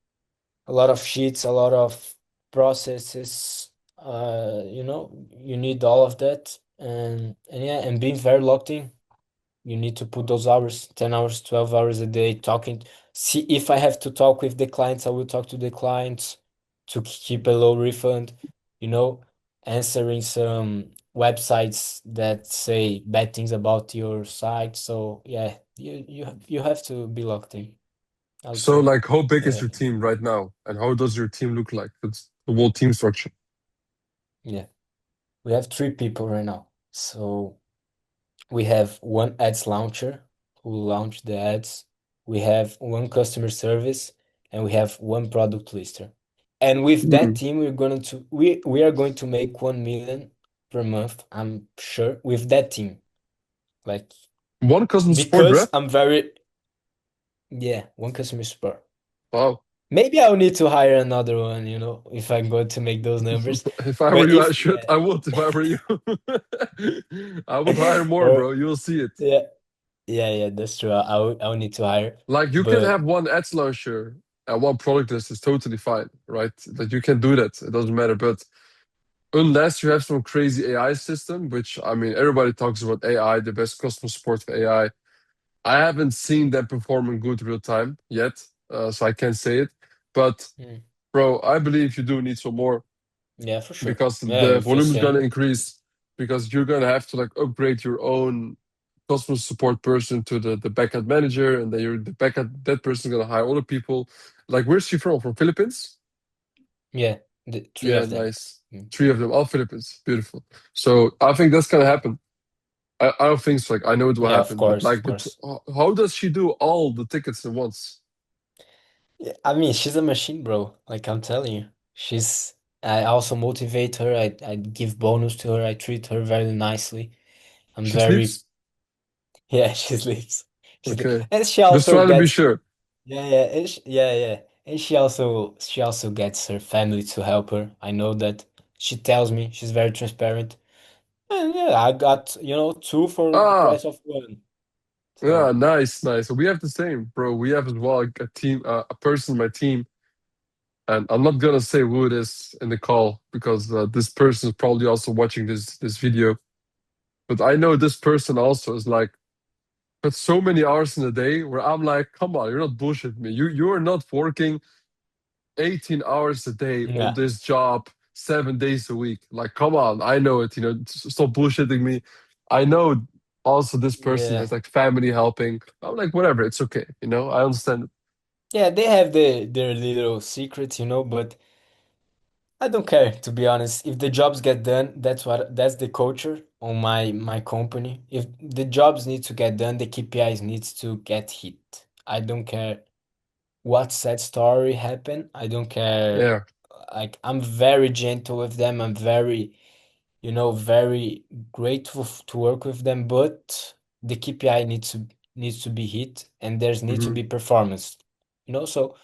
a lot of sheets, a lot of processes. You need all of that. And yeah, and being very locked in. You need to put those hours, 10 hours, 12 hours a day talking. See, if I have to talk with the clients, I will talk to the clients to keep a low refund, you know, answering some websites that say bad things about your site. So yeah, you have to be locked in, I would So, say. like, how big is Uh, your team right now, and how does your team look like? It's the whole team structure. yeah, we have 3 people right now. So we have one ads launcher who launch the ads. We have one customer service and we have one product lister. And with that Hmm. team, we are going to make 1 million per month, I'm sure, with that team. Like One customer support because rep. I'm very yeah, one customer support. Wow. Maybe I'll need to hire another one, if I'm going to make those numbers. If I were But you, I if should. yeah, I would. If I were you, I would hire more, or bro. You'll see it. yeah, yeah, that's true. I will need to hire. Like you can But have one ads launcher and one product list is totally fine, right? Like you can do that. It doesn't matter. But unless you have some crazy AI system, which I mean, everybody talks about AI, the best customer support for AI. I haven't seen them perform in good real time yet. so I can't say it. But Mm. bro, I believe you do need some more Yeah, for sure. because Yeah, the if you volume is gonna say. increase because you're gonna have to like upgrade your own customer support person to the backend manager, and then you're the backend that person's gonna hire other people. Like, where's she from? From Philippines? Yeah, the three Yeah, of them. nice. Mm. Three of them, all Philippines. Beautiful. So I think that's gonna happen. I don't think so. Like, I know it will Yeah, of happen, but course, like, of course. how does she do all the tickets at once? Yeah, I mean, she's a machine, bro. Like I'm telling you, she's. I also motivate her. I give bonus to her. I treat her very nicely. I'm She very. sleeps? Yeah, she sleeps. She sleeps, Okay. and she Just also trying to be gets. sure. Yeah, yeah, yeah, yeah. And she also gets her family to help her. I know that. She tells me she's very transparent. And yeah, I got, two for the Ah, price of one. yeah, So nice, nice. We have the same, bro. We have as well a team, a person in my team, and I'm not gonna say who it is in the call because this person is probably also watching this video. But I know this person also is like, but so many hours in a day where I'm like, come on, you're not bullshitting me. You are not working 18 hours a day on yeah, this job 7 days a week. Like, come on, I know it. Stop bullshitting me. I know also this person yeah. has like family helping. I'm like, whatever, it's okay. I understand it. Yeah, they have their little secrets, but I don't care, to be honest. If the jobs get done, that's the culture on my company. If the jobs need to get done, the KPIs needs to get hit. I don't care what sad story happened. I don't care. Yeah. Like I'm very gentle with them. I'm very grateful to work with them, but the KPI needs to be hit and there's need to Hmm. be performance. So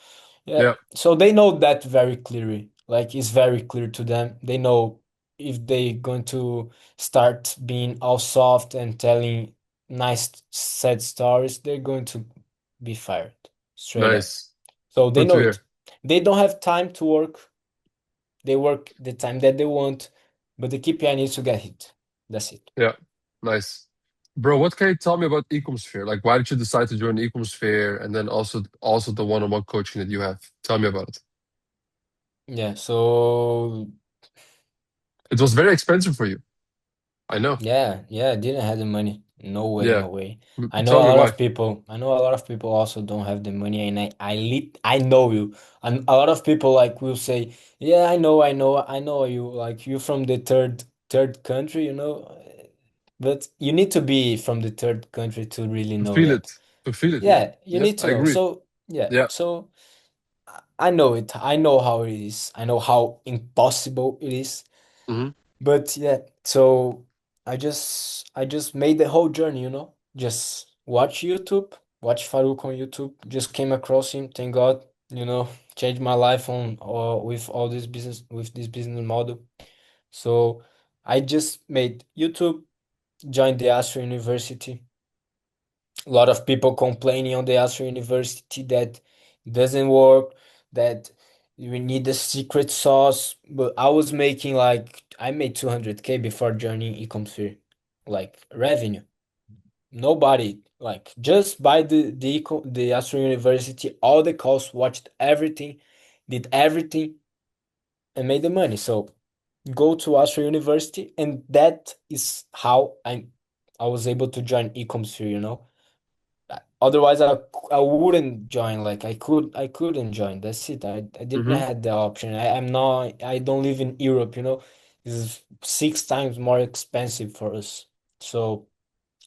yeah, Yeah. so they know that very clearly. Like it's very clear to them. They know if they going to start being all soft and telling nice sad stories, they're going to be fired straight up. Nice. So they Good to know it. hear. They don't have time to work. They work the time that they want, but the KPI needs to get hit. That's it. Yeah. Nice. Bro, what can you tell me about Ecomosphere? Like, why did you decide to join Ecomosphere, and then also the one-on-one coaching that you have? Tell me about it. Yeah, so It was very expensive for you. I know. yeah, yeah, I didn't have the money. No way, Yeah. no way. Tell me why. I know a lot of people also don't have the money, and I know you. And a lot of people like will say, "Yeah, I know you. Like you from the third country. But you need to be from the third country to really To know feel that. it. To feel it, yeah. Yeah, you Yeah, need to I know. agree. So yeah, Yeah. so I know it. I know how it is. I know how impossible it is. Hmm. But yeah, so I just made the whole journey. Just watch YouTube, watch Farouk on YouTube. Just came across him. Thank God, changed my life on or with all this business with this business model. So I just made YouTube, joined the Astro University. A lot of people complaining on the Astro University that it doesn't work, that we need a secret sauce. But I was making like I made 200K before joining Ecomsphere, like revenue. Nobody like just by the Astro University, all the calls, watched everything, did everything, and made the money. So go to Astro University, and that is how I was able to join Ecomsphere. Otherwise, I wouldn't join. Like I couldn't join. That's it. I didn't Hmm. have the option. I don't live in Europe. This is 6 times more expensive for us. So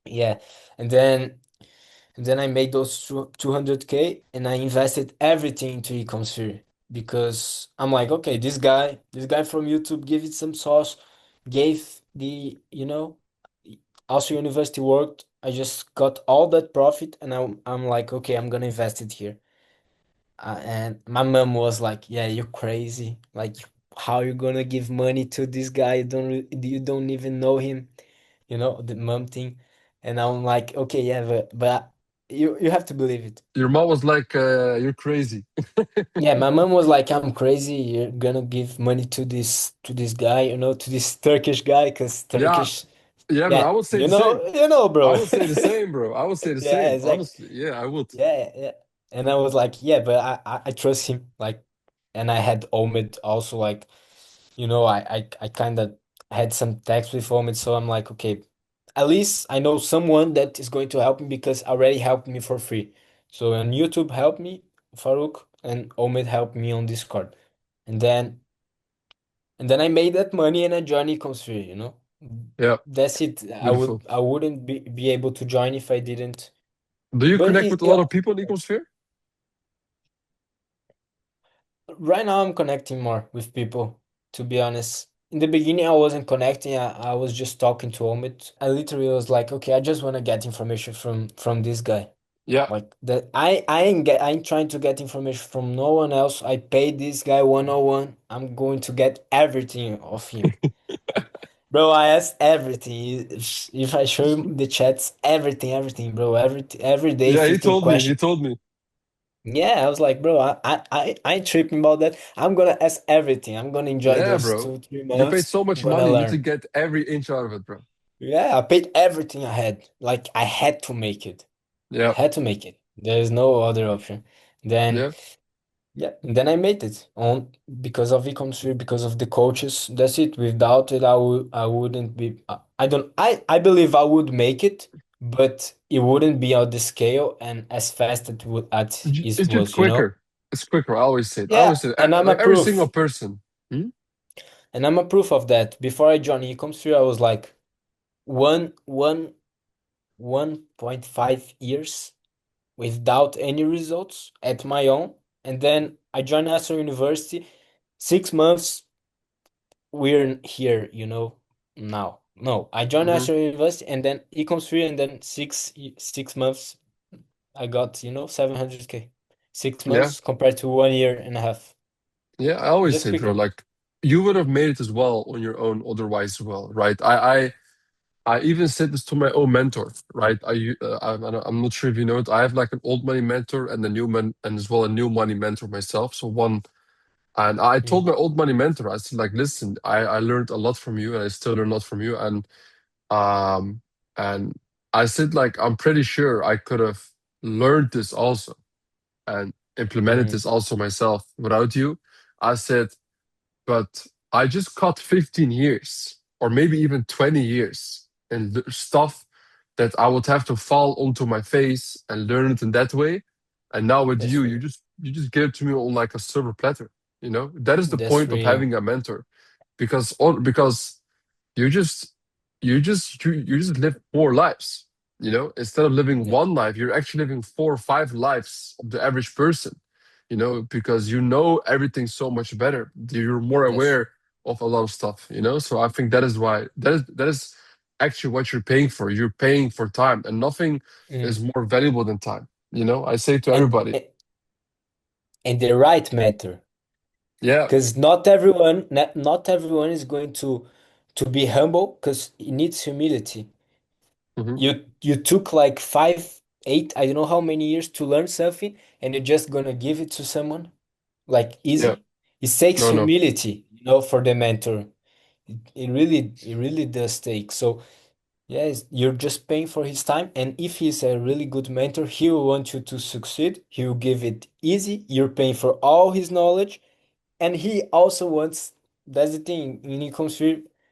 yeah, and then I made those 200K and I invested everything into Ecosphere because I'm like, okay, this guy from YouTube gave it some sauce, gave also university worked. I just got all that profit and I'm like, okay, I'm gonna invest it here. And my mom was like, yeah, you're crazy. Like, how you gonna give money to this guy? You don't even know him, the mom thing. And I'm like, okay, yeah, but you have to believe it. Your mom was like, you're crazy. Yeah, my mom was like, I'm crazy. You're gonna give money to this guy, to this Turkish guy, because Yeah. Turkish, Yeah, man, I yeah, would say you the same. know, you know, I bro. would say the same, bro. I would say the Yeah, same. exactly. Honestly. Yeah, I would. Yeah, yeah. And I was like, yeah, but I trust him. Like, and I had Omid also, like, I kind of had some text with Omid, so I'm like, okay, at least I know someone that is going to help me because already helped me for free. So on YouTube helped me, Farouk, and Omid helped me on Discord. And then I made that money and I joined Ecosphere. Yeah, That's it. beautiful. I wouldn't be able to join if I didn't. Do you But connect with a lot of people in Ecosphere? right now I'm connecting more with people, to be honest. In the beginning I wasn't connecting, I was just talking to Omid. I literally was like, okay, I just want to get information from this guy. Yeah. Like that I ain't trying to get information from no one else. I paid this guy 101. I'm going to get everything of him. Bro, I asked everything. If I show you the chats, everything, bro. Every day, Yeah, he 15 told me. He questions. told me. Yeah, I was like, bro, I ain't tripping about that. I'm gonna ask everything. I'm gonna enjoy Yeah, those bro. 2, 3 You paid months. so I'm much gonna money. You need to learn. get every inch out of it, bro. Yeah, I paid everything I had. Like I had to make it. I Yeah. had to make it. There's no other option. Then Yeah. Yeah, and then I made it on because of e-commerce, because of the coaches. That's it. Without it, I wouldn't be. I don't. I believe I would make it, but it wouldn't be on the scale and as fast as it It's just was. You know. quicker. It's quicker. I always say it. I Yeah, always say it. and I'm a Like every single proof, person. Hmm? and I'm a proof of that. Before I joined e-commerce, I was like one one 1.5 years without any results at my own, and then I joined National University. 6 months we're here, now. No, I joined Hmm. National University and then Econ 3 and then 6 months I got, 700K. Six Yeah. months compared to 1 year and a half. Yeah. I always Just say, bro, quicker. like you would have made it as well on your own otherwise as well, right? I even said this to my own mentor, right? I'm not sure if you know it. I have like an old money mentor and a new man and as well a new money mentor myself. So one, and I told Mm, my old money mentor, I said like, listen, I learned a lot from you and I still learn a lot from you. Um and I said like, I'm pretty sure I could have learned this also and implemented mm, this also myself without you. I said, but I just cut 15 years or maybe even 20 years and stuff that I would have to fall onto my face and learn it in that way. And now with that's you, real. you just give it to me on like a silver platter. You know, that is the That's point of real. having a mentor because you just you just live more lives. You know, instead of living Yeah. one life, you're actually living 4 or 5 lives of the average person. You know, because you know everything so much better. You're more That's aware of a lot of stuff. You know, so I think that is why that is actually what you're paying for. You're paying for time, and nothing is mm. more valuable than time. You know, I say to and everybody, and the right matter. yeah, Because not everyone is going to be humble because it needs humility. hmm, You took like 5, 8, I don't know how many years to learn something, and you're just gonna give it to someone like yeah, easy. It takes no, no, humility, for the mentor. It really does take. So yes, you're just paying for his time, and if he's a really good mentor, he will want you to succeed. He will give it easy. You're paying for all his knowledge, and he also wants. That's the thing in e-commerce,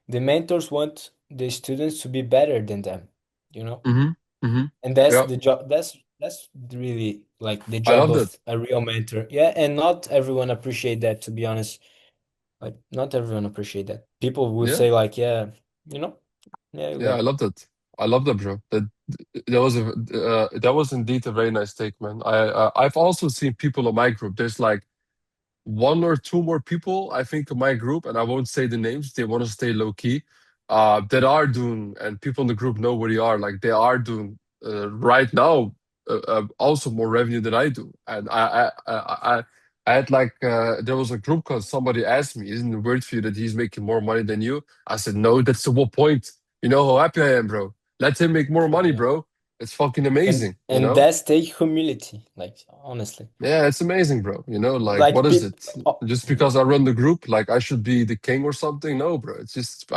the mentors want the students to be better than them. You know. hmm, hmm, And that's yeah, the job. That's really like the I job love that. of a real mentor. Yeah, and not everyone appreciate that, to be honest. Like not everyone appreciate that. People would Yeah. say like, yeah, you know, yeah, you Yeah, I got it. love that. I love that, bro. That was indeed a very nice take, man. I've also seen people in my group. There's like one or two more people, I think, in my group, and I won't say the names. They want to stay low key. That are doing, and people in the group know where they are. Like they are doing right now, also more revenue than I do. And I had like there was a group call. Somebody asked me, "Isn't it weird for you that he's making more money than you?" I said, "No, that's the whole point. You know how happy I am, bro. Let him make more money, Yeah. bro. It's fucking And amazing. You and know." that's take humility, like honestly. Yeah, it's amazing, bro. You know, like what Like is people, it? oh, Just yeah. because I run the group, like I should be the king or something? No, bro. It's just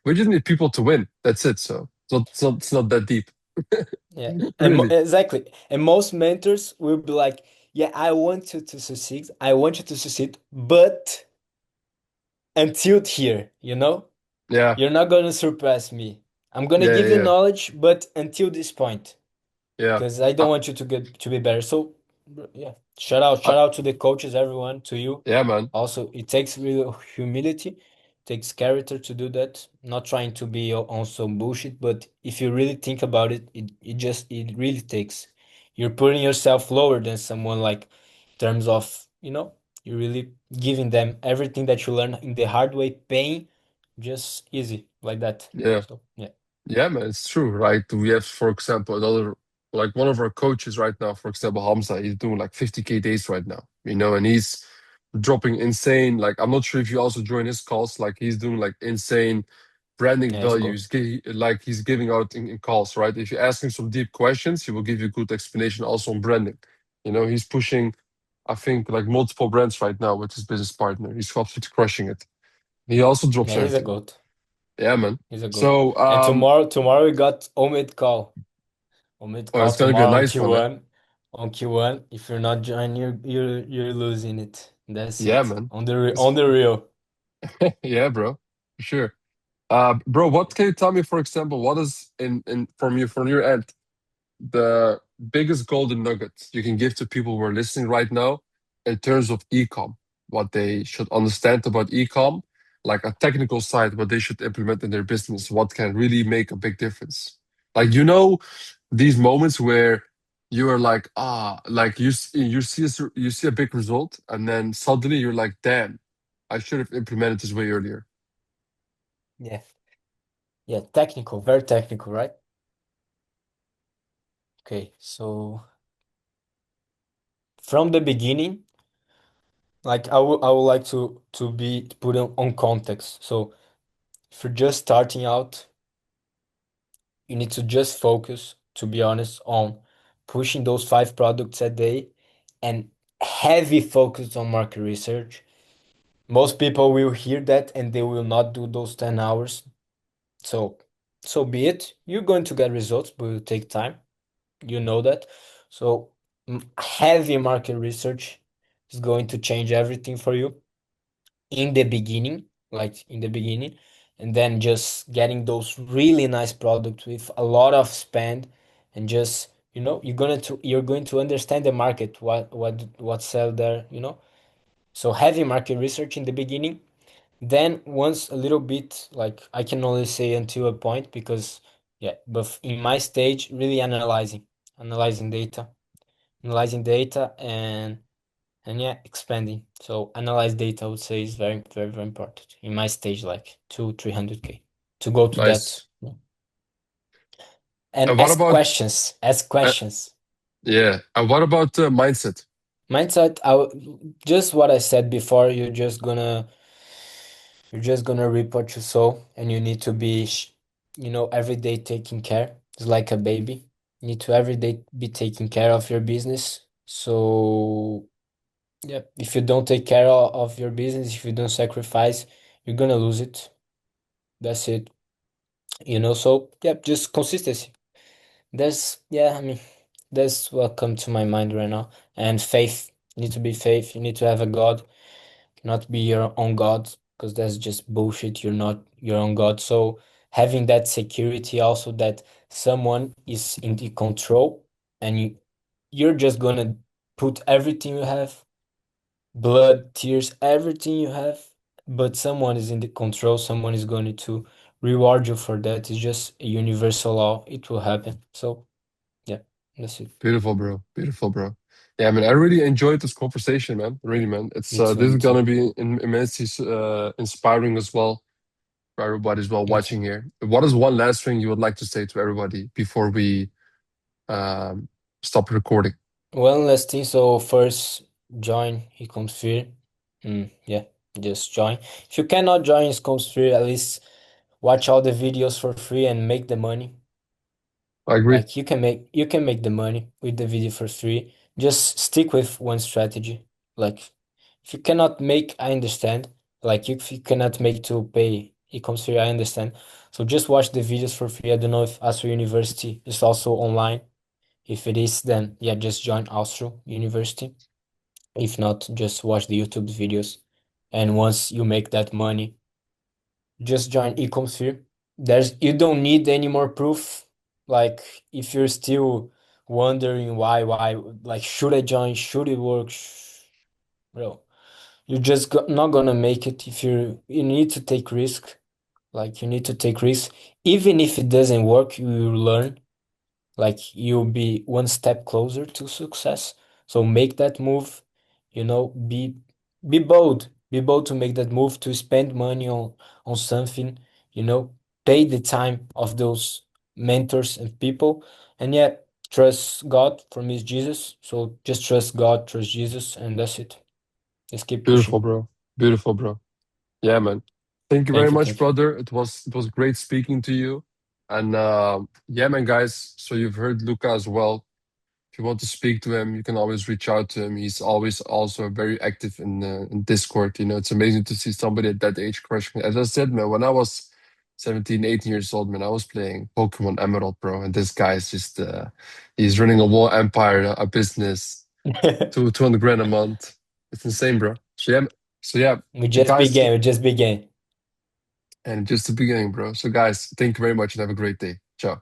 we just need people to win. That's it. So it's not that deep. Yeah, and Really. exactly. And most mentors will be like, "Yeah, I want you to succeed. I want you to succeed, but until here, you know, Yeah. you're not gonna surpass me. I'm gonna Yeah. give you Yeah. knowledge, but until this point." Yeah. Because I Uh, don't want you to get to be better. So yeah, uh, shout out to the coaches, everyone, to you. yeah, man. Also, it takes real humility, takes character to do that. Not trying to be on some bullshit, but if you really think about it, it really takes. You're putting yourself lower than someone like in terms of, you're really giving them everything that you learn in the hard way, paying just easy like that. Yeah. So yeah, Yeah, man, it's true, right? We have, for example, another like one of our coaches right now, for example, Hamza, he's doing like 50K days right now, and he's dropping insane. Like, I'm not sure if you also join his calls, like he's doing like insane branding yeah, it's good. values, like he's giving out in calls, right? If you ask him some deep questions, he will give you good explanation also on branding. He's pushing, I think, like multiple brands right now with his business partner. He's absolutely crushing it. He also drops Yeah, he's a everything. goat. Yeah, man. He's a goat. So, And tomorrow we got Omid call. Omid oh, call it's gonna be a tomorrow on nice one, eh? Q1. On Q1. If you're not joining, you're losing it. That's Yeah, it. man. On It's, the real. yeah, bro. For sure. Bro, what can you tell me, for example, what is in from your end, the biggest golden nugget you can give to people who are listening right now in terms of e-com, what they should understand about e-com, like a technical side, what they should implement in their business, what can really make a big difference. Like, these moments where you are like, like you see a big result, and then suddenly you're like, damn, I should have implemented this way earlier. Yeah. Yeah, technical, very technical, right? Okay, so from the beginning, like I would like to be put on context. So if you're just starting out, you need to just focus, to be honest, on pushing those 5 products a day and heavy focus on market research. Most people will hear that and they will not do those 10 hours. So, so be it. You're going to get results, but it will take time. You know that. So, heavy market research is going to change everything for you in the beginning, like in the beginning, and then just getting those really nice products with a lot of spend and just, you're going to understand the market, what sell there, So heavy market research in the beginning. Then once a little bit, like I can only say until a point because yeah, but in my stage, really analyzing data, and yeah, expanding. So analyze data, I would say, is very, very, very important in my stage, like 300K to go to that. Nice. Yeah. And And what about ask uh, questions. yeah? And what about mindset? Mindset, just what I said before, you're just gonna reap what you sow, and you need to be, every day taking care. It's like a baby. You need to every day be taking care of your business. So, yeah, if you don't take care of your business, if you don't sacrifice, you're gonna lose it. That's it. So yeah, just consistency. Yeah, I mean, that's what comes to my mind right now. And faith. You need to be faith. You need to have a God, not be your own God, because that's just bullshit. You're not your own God. So having that security also that someone is in the control and you're just gonna put everything you have, blood, tears, everything you have, but someone is in the control, someone is going to reward you for that. It's just a universal law. It will happen. So yeah, that's it. Beautiful, bro. Beautiful, bro. Yeah, I mean, I really enjoyed this conversation, man. Really, man. It's Me too, this me is too, gonna be immensely inspiring as well for everybody as well me too. watching here. What is one last thing you would like to say to everybody before we um, stop recording? One last thing, so first join Ecosphere. Yeah, just join. If you cannot join Ecosphere, at least watch all the videos for free and make the money. I agree. Like you can make the money with the video for free. Just stick with one strategy. Like if you cannot make, I understand. Like if you cannot make to pay, e-commerce free, I understand. So just watch the videos for free. I don't know if Astro University is also online. If it is, then yeah, just join Astro University. If not, just watch the YouTube videos. And once you make that money, just join e-commerce. You don't need any more proof. Like if you're still wondering why, like should I join? Should it work? Bro, you're just not gonna make it if you need to take risk. Like you need to take risk. Even if it doesn't work, you will learn. Like you'll be one step closer to success. So make that move, be bold. Be bold to make that move to spend money on something, you know, pay the time of those mentors and people. And yeah, trust God from His Jesus. So just trust God, trust Jesus, and that's it. Just keep Beautiful, pushing. bro. Beautiful, bro. Yeah, man. Thank you very Thank you, much, thank you. brother. It was great speaking to you. And yeah, man, guys. So you've heard Luca as well. If you want to speak to him, you can always reach out to him. He's always also very active in Discord. It's amazing to see somebody at that age crushing. As I said, man, when I was 17, 18 years old, man, I was playing Pokemon Emerald, bro. And this guy is just he's running a whole empire, a business, 200 grand a month. It's insane, bro. So yeah, We just guys, began. We just began. and just the beginning, bro. So guys, thank you very much and have a great day. Ciao.